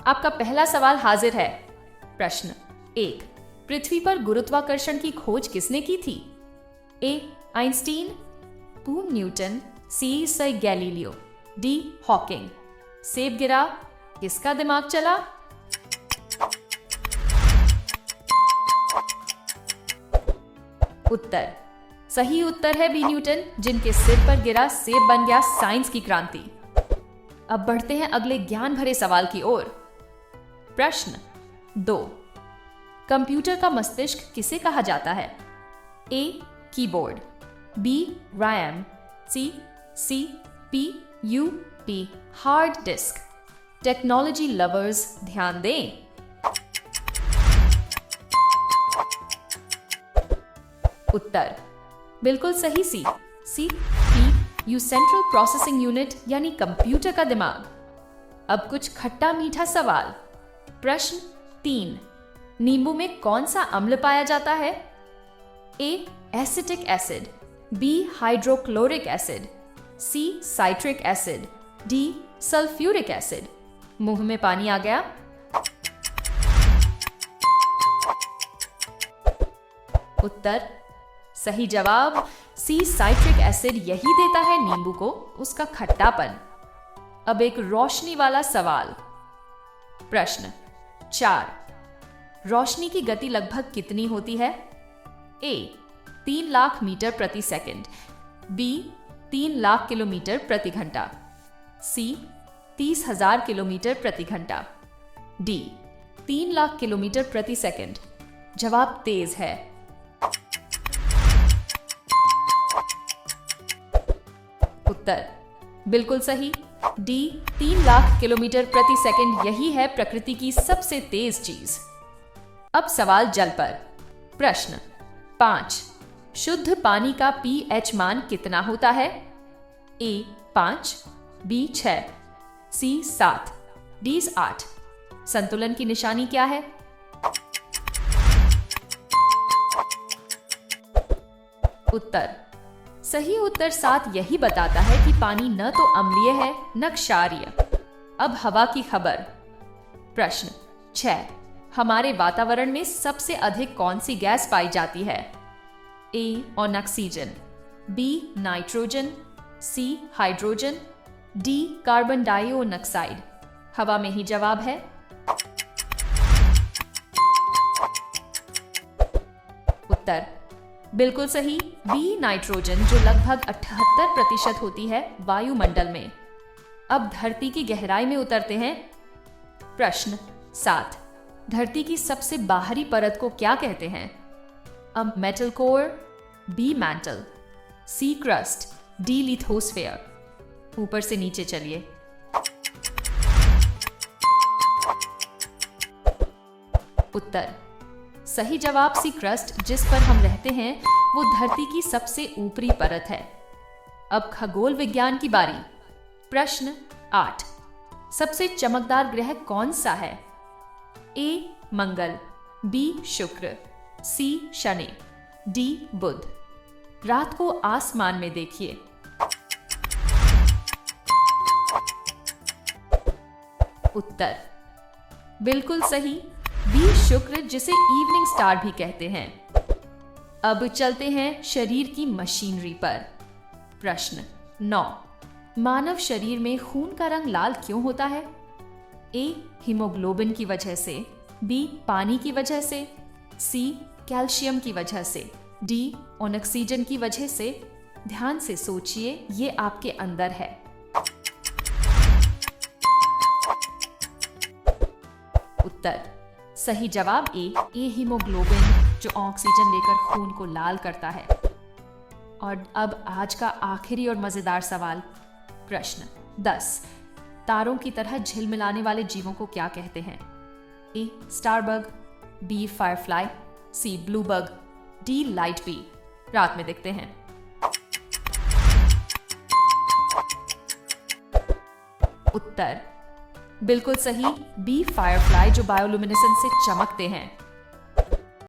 आपका पहला सवाल हाजिर है। प्रश्न 1, पृथ्वी पर गुरुत्वाकर्षण की खोज किसने की थी? ए आइंस्टीन, बी न्यूटन, सी सर गैलीलियो, डी हॉकिंग। सेब गिरा, किसका दिमाग चला? उत्तर, सही उत्तर है बी न्यूटन, जिनके सिर पर गिरा सेब बन गया साइंस की क्रांति। अब बढ़ते हैं अगले ज्ञान भरे सवाल की ओर। प्रश्न 2, कंप्यूटर का मस्तिष्क किसे कहा जाता है? A keyboard, B RAM, C CPU, hard disk. Technology lovers ध्यान दें। उत्तर बिल्कुल सही, सी CPU, सेंट्रल प्रोसेसिंग यूनिट, यानी कंप्यूटर का दिमाग। अब कुछ खट्टा मीठा सवाल। प्रश्न 3, नींबू में कौन सा अम्ल पाया जाता है? A acetic acid, B hydrochloric acid, C citric acid, D sulphuric acid. मुंह में पानी आ गया। उत्तर सही जवाब, सी साइट्रिक एसिड यही देता है नींबू को उसका खट्टापन। अब एक रोशनी वाला सवाल। प्रश्न 4, रोशनी की गति लगभग कितनी होती है? ए 3 लाख मीटर प्रति सेकंड, बी 3 लाख किलोमीटर प्रति घंटा, सी 30,000 किलोमीटर प्रति घंटा, डी 3 लाख किलोमीटर प्रति सेकंड। जवाब तेज है। उत्तर बिल्कुल सही, डी 3 लाख किलोमीटर प्रति सेकंड यही है प्रकृति की सबसे तेज चीज। अब सवाल जल पर। प्रश्न 5, शुद्ध पानी का pH मान कितना होता है? ए 5, बी 6, सी 7, डी 8। संतुलन की निशानी क्या है? उत्तर सही उत्तर 7 यही बताता है कि पानी न तो अम्लीय है न क्षारीय। अब हवा की खबर। प्रश्न 6, हमारे वातावरण में सबसे अधिक कौन सी गैस पाई जाती है? A oxygen, B nitrogen, C hydrogen, D carbon dioxide. हवा में ही जवाब है। उत्तर बिल्कुल सही, बी नाइट्रोजन, जो लगभग 78% होती है वायुमंडल में। अब धरती की गहराई में उतरते हैं। प्रश्न 7, धरती की सबसे बाहरी परत को क्या कहते हैं? अब मेटल कोर, बी मैंटल, सी क्रस्ट, डी लिथोस्फेयर। ऊपर से नीचे चलिए। उत्तर सही जवाब सी क्रस्ट, जिस पर हम रहते हैं, वो धरती की सबसे ऊपरी परत है। अब खगोल विज्ञान की बारी। प्रश्न 8, सबसे चमकदार ग्रह कौन सा है? ए मंगल, बी शुक्र, सी शनि, डी बुध। रात को आसमान में देखिए। उत्तर बिल्कुल सही, बी शुक्र, जिसे इवनिंग स्टार भी कहते हैं। अब चलते हैं शरीर की मशीनरी पर। प्रश्न 9, मानव शरीर में खून का रंग लाल क्यों होता है? ए हीमोग्लोबिन की वजह से, बी पानी की वजह से, सी कैल्शियम की वजह से, डी ऑक्सीजन की वजह से। ध्यान से सोचिए, ये आपके अंदर है। उत्तर सही जवाब ए हीमोग्लोबिन, जो ऑक्सीजन लेकर खून को लाल करता है। और अब आज का आखिरी और मजेदार सवाल। प्रश्न 10, तारों की तरह झिलमिलाने वाले जीवों को क्या कहते हैं? ए स्टारबग, बी फायरफ्लाई, सी ब्लूबग, डी लाइट बी। रात में देखते हैं। उत्तर बिल्कुल सही, बी फायरफ्लाई, जो बायोलुमिनेसेंस से चमकते हैं।